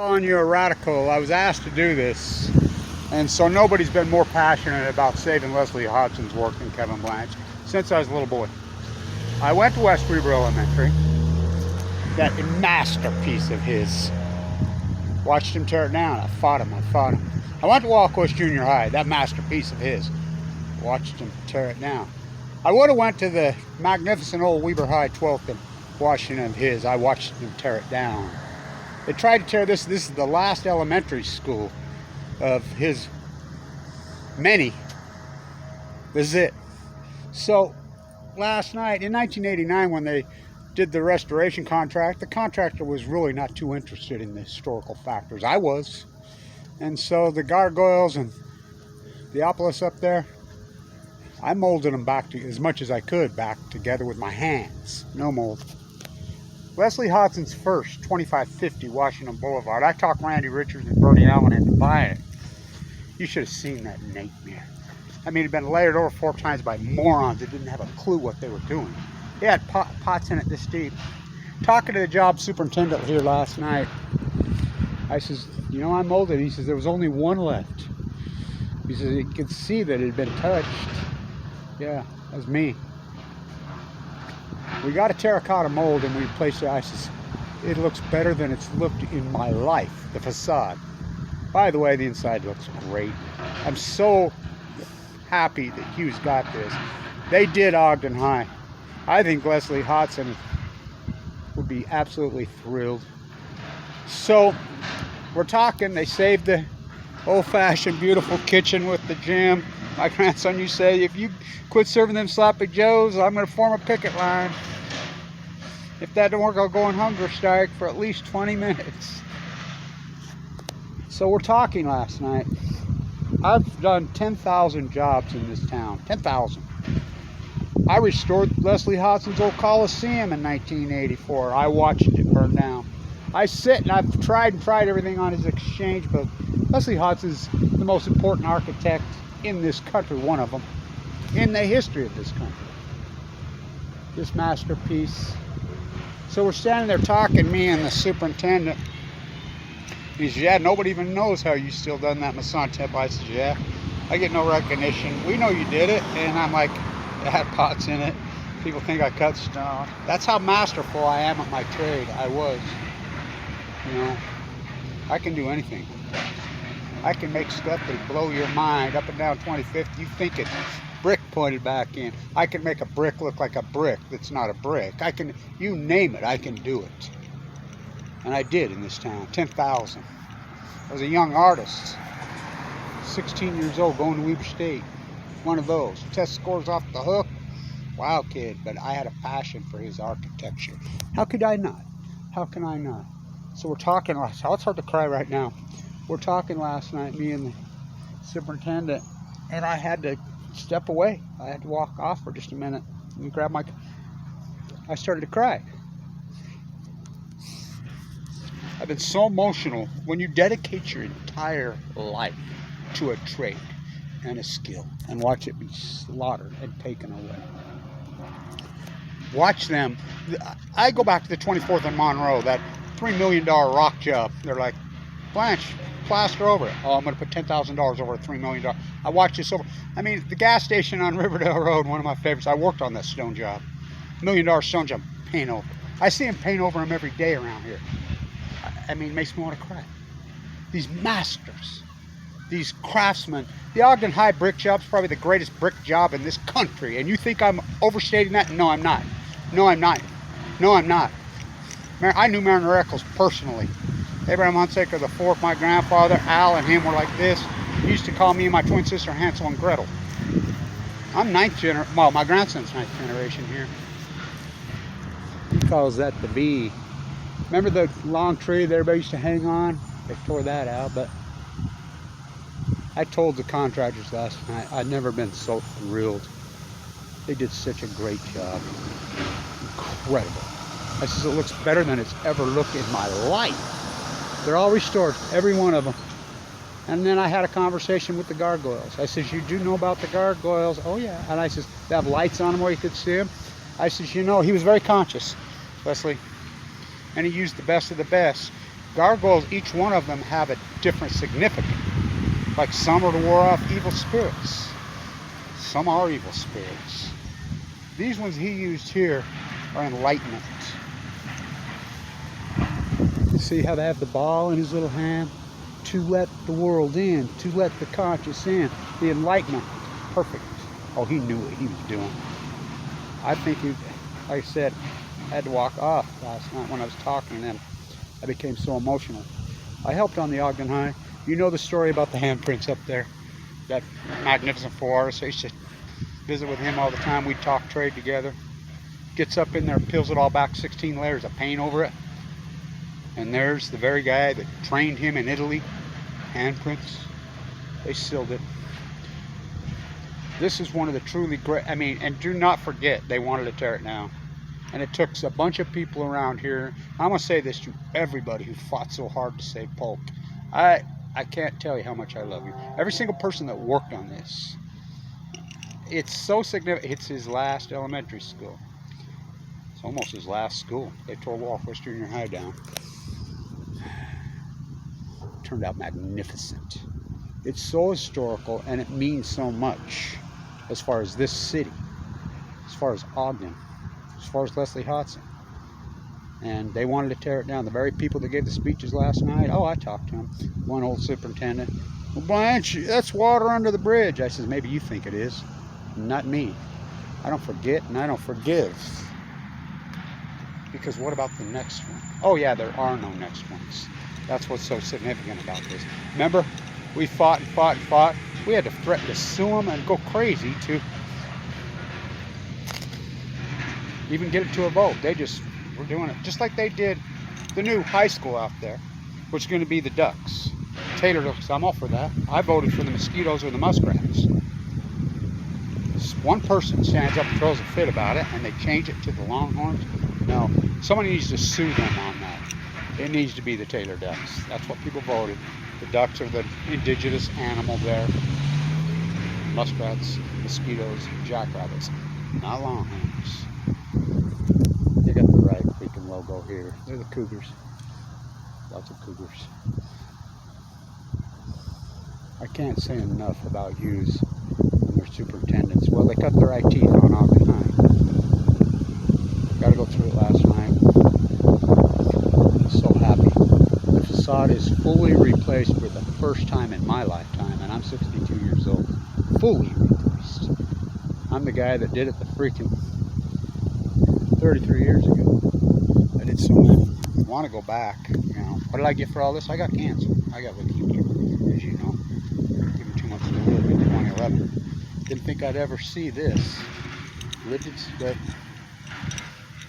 Calling you a radical, I was asked to do this, and so nobody's been more passionate about saving Leslie Hodgson's work than Kevin Blanch since I was a little boy. I went to West Weber Elementary, that masterpiece of his. Watched him tear it down. I fought him. I went to Walcoast Junior High, that masterpiece of his. Watched him tear it down. I would have went to the magnificent old Weber High 12th and Washington of his. I watched him tear it down. They tried to tear this. This is the last elementary school of his many. This is it. So last night in 1989, when they did the restoration contract, the contractor was really not too interested in the historical factors. I was. And so the gargoyles and the obelisk up there, I molded them back to, as much as I could, back together with my hands. No mold. Leslie Hodgson's first, 2550 Washington Boulevard. I talked Randy Richards and Bernie Allen into buying it. You should have seen that nightmare. I mean, it had been layered over 4 times by morons that didn't have a clue what they were doing. They had pots in it this deep. Talking to the job superintendent here last night, I says, you know, I molded. He says, there was only one left. He says, you could see that it had been touched. Yeah, that was me. We got a terracotta mold and we replaced it. I says, it looks better than it's looked in my life, the facade. By the way, the inside looks great. I'm so happy that Hughes got this. They did Ogden High. I think Leslie Hodgson would be absolutely thrilled. So we're talking, they saved the old-fashioned beautiful kitchen with the gym. My grandson, you say, if you quit serving them sloppy joes, I'm going to form a picket line. If that don't work, I'll go on hunger strike for at least 20 minutes. So we're talking last night. I've done 10,000 jobs in this town. 10,000. I restored Leslie Hodgson's old Coliseum in 1984. I watched it burn down. I sit and I've tried everything on his exchange, but Leslie Hodgson's the most important architect in this country, one of them, in the history of this country. This masterpiece. So we're standing there talking, me and the superintendent. He says, yeah, nobody even knows how you still done that Masson temple. I says, yeah, I get no recognition. We know you did it. And I'm like, it had pots in it. People think I cut stone. That's how masterful I am at my trade. I was. You know, I can do anything. I can make stuff that blow your mind. Up and down 25th, you think it's brick pointed back in. I can make a brick look like a brick that's not a brick. I can, you name it, I can do it. And I did in this town, 10,000. I was a young artist, 16 years old, going to Weber State. One of those. Test scores off the hook. Wild kid, but I had a passion for his architecture. How could I not? How can I not? So we're talking, it's hard to cry right now. We're talking last night, me and the superintendent, and I had to step away. I had to walk off for just a minute and grab my, I started to cry. I've been so emotional. When you dedicate your entire life to a trade and a skill and watch it be slaughtered and taken away. Watch them. I go back to the 24th and Monroe, that $3 million rock job. They're like, Blanch, plaster over it. Oh, I'm going to put $10,000 over $3 million. I watched this over. I mean, the gas station on Riverdale Road, one of my favorites. I worked on that stone job. $1 million stone job, paint over. I see them paint over them every day around here. I mean, it makes me want to cry. These masters, these craftsmen. The Ogden High brick job is probably the greatest brick job in this country. And you think I'm overstating that? No, I'm not. No, I'm not. No, I'm not. I knew Mariner Eccles personally. Abraham Hunsaker IV, my grandfather, Al and him were like this. He used to call me and my twin sister Hansel and Gretel. I'm ninth generation, well, my grandson's ninth generation here. He calls that the V. Remember the long tree that everybody used to hang on? They tore that out, but I told the contractors last night, I'd never been so thrilled. They did such a great job. Incredible. I says, it looks better than it's ever looked in my life. They're all restored, every one of them. And then I had a conversation with the gargoyles. I says, you do know about the gargoyles? Oh yeah. And I says, they have lights on them where you could see them? I says, you know, he was very conscious, Leslie. And he used the best of the best. Gargoyles, each one of them have a different significance. Like some are to ward off evil spirits. Some are evil spirits. These ones he used here are enlightenment. See how they have the ball in his little hand? To let the world in, to let the conscious in. The enlightenment. Perfect. Oh, he knew what he was doing. I think he, like I said, had to walk off last night when I was talking to him. I became so emotional. I helped on the Ogden High. You know the story about the handprints up there? That magnificent forest. I used to visit with him all the time. We'd talk trade together. Gets up in there, peels it all back, 16 layers of paint over it. And there's the very guy that trained him in Italy. Handprints. They sealed it. This is one of the truly great, I mean, and do not forget, they wanted to tear it down. And it took a bunch of people around here. I'm going to say this to everybody who fought so hard to save POLK. I can't tell you how much I love you. Every single person that worked on this. It's so significant. It's his last elementary school. It's almost his last school. They tore Walkwest Junior High down. Turned out magnificent. It's so historical and it means so much as far as this city, as far as Ogden, as far as Leslie Hodgson. And they wanted to tear it down. The very people that gave the speeches last night, oh, I talked to them. One old superintendent, well, Blanche, that's water under the bridge. I says, maybe you think it is. Not me. I don't forget and I don't forgive. Because what about the next one? Oh yeah, there are no next ones. That's what's so significant about this. Remember, we fought and fought and fought. We had to threaten to sue them and go crazy to even get it to a vote. They just were doing it just like they did the new high school out there, which is going to be the Ducks. Taylor Ducks, I'm all for that. I voted for the mosquitoes or the muskrats. One person stands up and throws a fit about it and they change it to the Longhorns. No, somebody needs to sue them on that. It needs to be the Taylor Ducks. That's what people voted. The ducks are the indigenous animal there. Muskrats, mosquitoes, jackrabbits, not longhorns. They got the right freaking logo here. They're the cougars. Lots of cougars. I can't say enough about Hughes and their superintendents. Well, they cut their eye teeth on Ogden High. Got to go through it last night. So happy. The facade is fully replaced for the first time in my lifetime, and I'm 62 years old. Fully replaced. I'm the guy that did it the freaking 33 years ago. I did so many. I want to go back. You know, what did I get for all this? I got cancer. I got leukemia, as you know. Given 2 months to live in 2011. Didn't think I'd ever see this. Lived it, but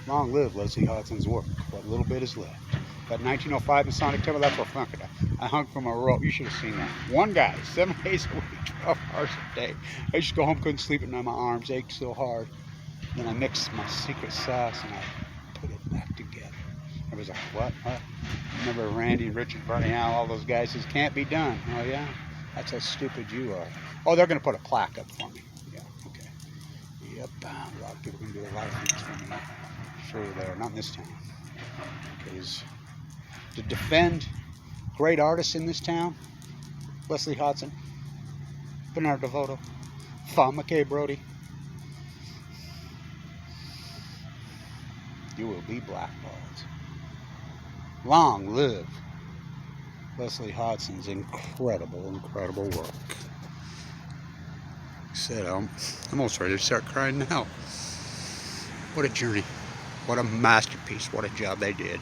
long live Leslie Hodgson's work. What little bit is left. That 1905 Masonic Temple, that's what funked it. I hung from a rope. You should have seen that. One guy, 7 days a week, 12 hours a day. I used to go home, couldn't sleep at night. My arms ached so hard. Then I mixed my secret sauce and I put it back together. I was like, what? Remember Randy and Richard burning out, all those guys says, can't be done. Oh yeah? That's how stupid you are. Oh, they're going to put a plaque up for me. Yeah, okay. Yep, a lot of people can do a lot of things for me. Sure there, not in this town. Because to defend great artists in this town, Leslie Hodgson, Bernard DeVoto, Fawn McKay Brody, you will be blackballed. Long live Leslie Hodgson's incredible, incredible work. Like I said, I'm almost ready to start crying now. What a journey. What a masterpiece. What a job they did.